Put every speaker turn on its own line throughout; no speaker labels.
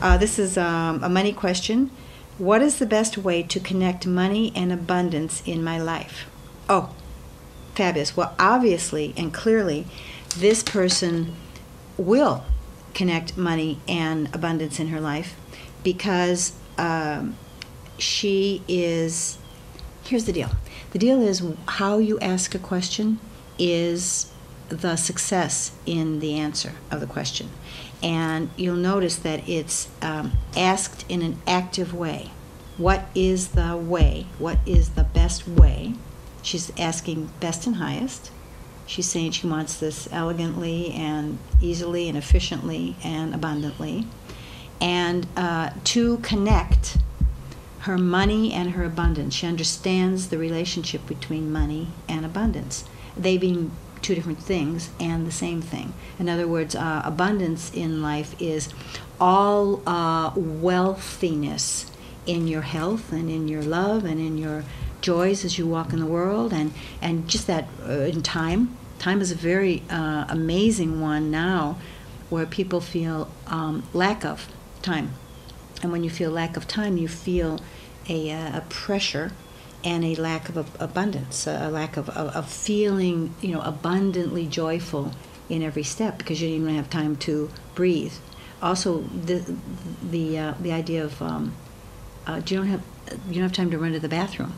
This is a money question. What is the best way to connect money and abundance in my life? Oh, fabulous. Well, obviously and clearly, this person will connect money and abundance in her life because she is, here's the deal. The deal is how you ask a question is the success in the answer of the question. And you'll notice that it's asked in an active way. What is the way? What is the best way? She's asking best and highest. She's saying she wants this elegantly and easily and efficiently and abundantly. And to connect her money and her abundance. She understands the relationship between money and abundance. They being two different things and the same thing. In other words, abundance in life is all wealthiness in your health and in your love and in your joys as you walk in the world, and just that in time. Time is a very amazing one now where people feel lack of time. And when you feel lack of time, you feel a pressure and a lack of abundance, a lack of feeling, abundantly joyful in every step because you didn't even have time to breathe. Also, the idea of you don't have time to run to the bathroom.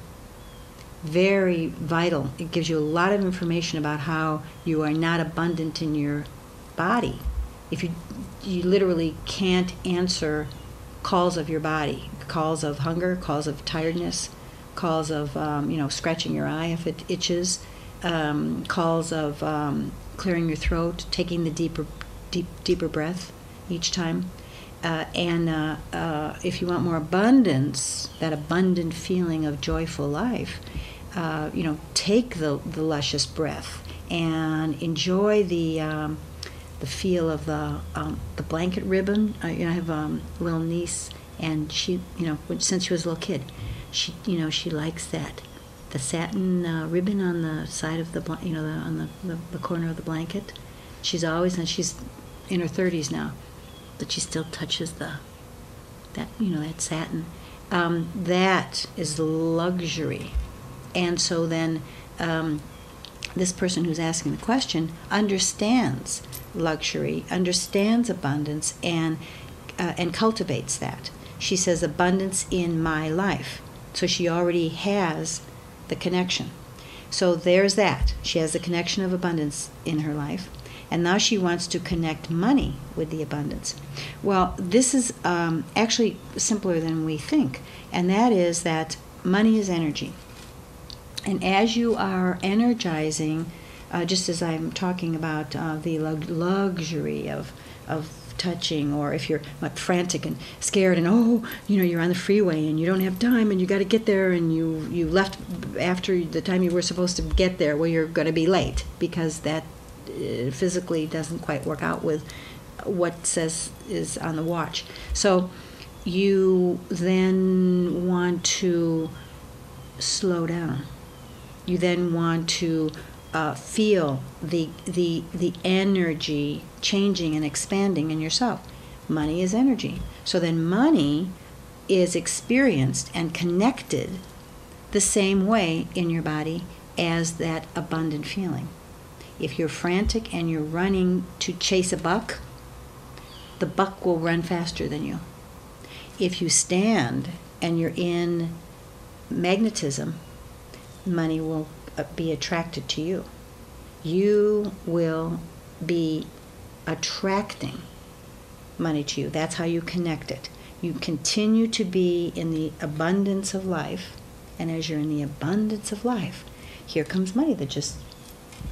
Very vital. It gives you a lot of information about how you are not abundant in your body. If you literally can't answer calls of your body, calls of hunger, calls of tiredness, calls of scratching your eye if it itches, calls of clearing your throat, taking the deeper breath each time, and if you want more abundance, that abundant feeling of joyful life, take the luscious breath and enjoy the feel of the blanket ribbon. I have a little niece, and she, since she was a little kid, she likes that, the satin ribbon on the side of the on the corner of the blanket. She's always, and she's in her 30s now, but she still touches that satin. That is luxury, and so then this person who's asking the question understands luxury, understands abundance, and cultivates that. She says abundance in my life. So she already has the connection. So there's that. She has the connection of abundance in her life. And now she wants to connect money with the abundance. Well, this is actually simpler than we think. And that is that money is energy. And as you are energizing, just as I'm talking about the luxury of touching, or if you're frantic and scared and you're on the freeway and you don't have time and you got to get there and you left after the time you were supposed to get there, well, you're going to be late because that physically doesn't quite work out with what says is on the watch. So you then want to slow down. You then want to feel the energy changing and expanding in yourself. Money is energy. So then money is experienced and connected the same way in your body as that abundant feeling. If you're frantic and you're running to chase a buck, the buck will run faster than you. If you stand and you're in magnetism, money will be attracted to you. You will be attracting money to you. That's how you connect it. You continue to be in the abundance of life, and as you're in the abundance of life, here comes money that just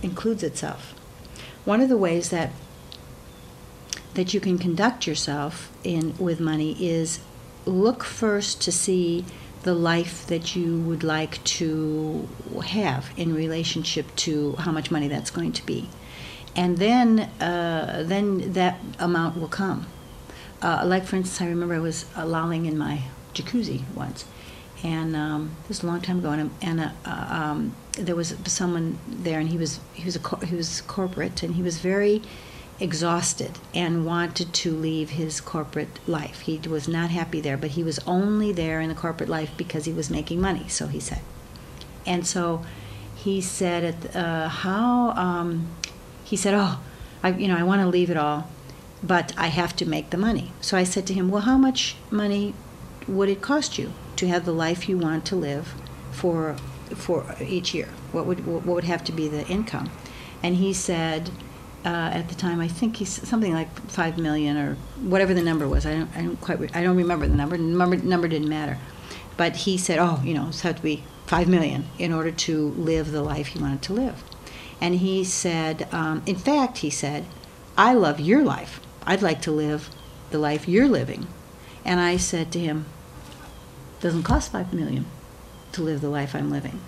includes itself. One of the ways that you can conduct yourself with money is look first to see the life that you would like to have in relationship to how much money that's going to be. And then that amount will come. Like, for instance, I remember I was lolling in my jacuzzi once, and this was a long time ago, and there was someone there, and he was corporate, and he was very exhausted and wanted to leave his corporate life. He was not happy there, but he was only there in the corporate life because he was making money, so he said. And so he said, he said, oh, I want to leave it all, but I have to make the money. So I said to him, well, how much money would it cost you to have the life you want to live for each year? What would have to be the income? And he said, at the time, I think he's something like $5 million or whatever the number was. I don't remember the number. The number didn't matter, but he said, oh, it's had to be $5 million in order to live the life he wanted to live. And he said, in fact, he said, I love your life. I'd like to live the life you're living. And I said to him, it doesn't cost $5 million to live the life I'm living.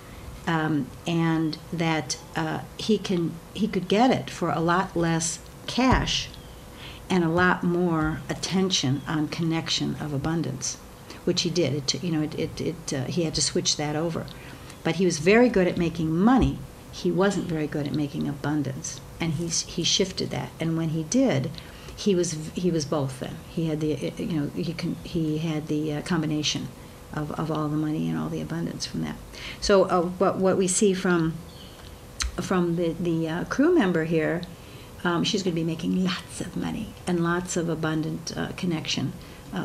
And that he could get it for a lot less cash and a lot more attention on connection of abundance, which he did. He had to switch that over. But he was very good at making money. He wasn't very good at making abundance, and he shifted that. And when he did, he was both. Then he had he had the combination of all the money and all the abundance from that. So what we see from the crew member here, she's going to be making lots of money and lots of abundant connection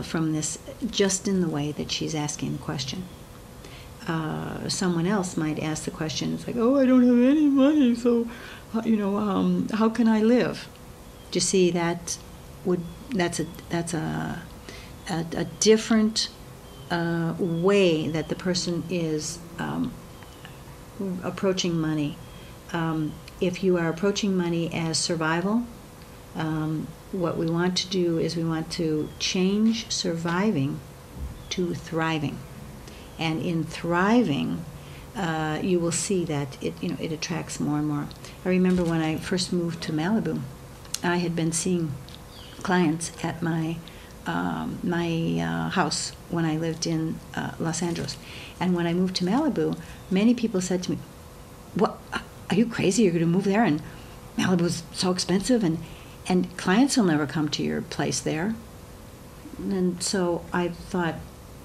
from this, just in the way that she's asking the question. Someone else might ask the question, it's like, oh, I don't have any money, so how can I live? Do you see that's a different way that the person is approaching money. If you are approaching money as survival, what we want to do is we want to change surviving to thriving. And in thriving, you will see that it attracts more and more. I remember when I first moved to Malibu, I had been seeing clients at my house when I lived in Los Angeles. And when I moved to Malibu, many people said to me, "What? Are you crazy? You're going to move there? And Malibu's so expensive, and clients will never come to your place there." And so I thought,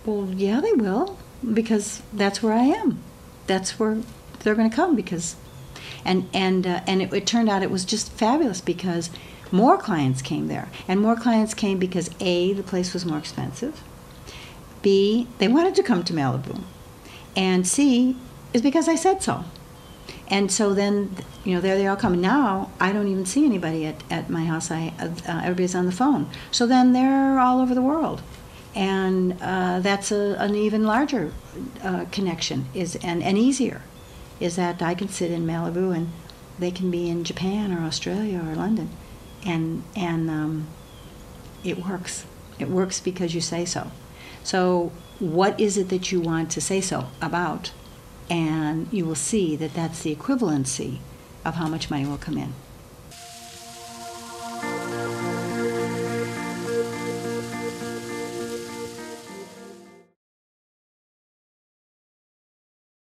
well, yeah, they will, because that's where I am. That's where they're going to come, because, and it turned out it was just fabulous, because more clients came there, and more clients came because A, the place was more expensive, B, they wanted to come to Malibu, and C, is because I said so. And so then, there they all come. Now I don't even see anybody at my house. Everybody's on the phone. So then they're all over the world, and that's an even larger connection and easier. Is that I can sit in Malibu and they can be in Japan or Australia or London, and it works. It works because you say so. So what is it that you want to say so about? And you will see that that's the equivalency of how much money will come in.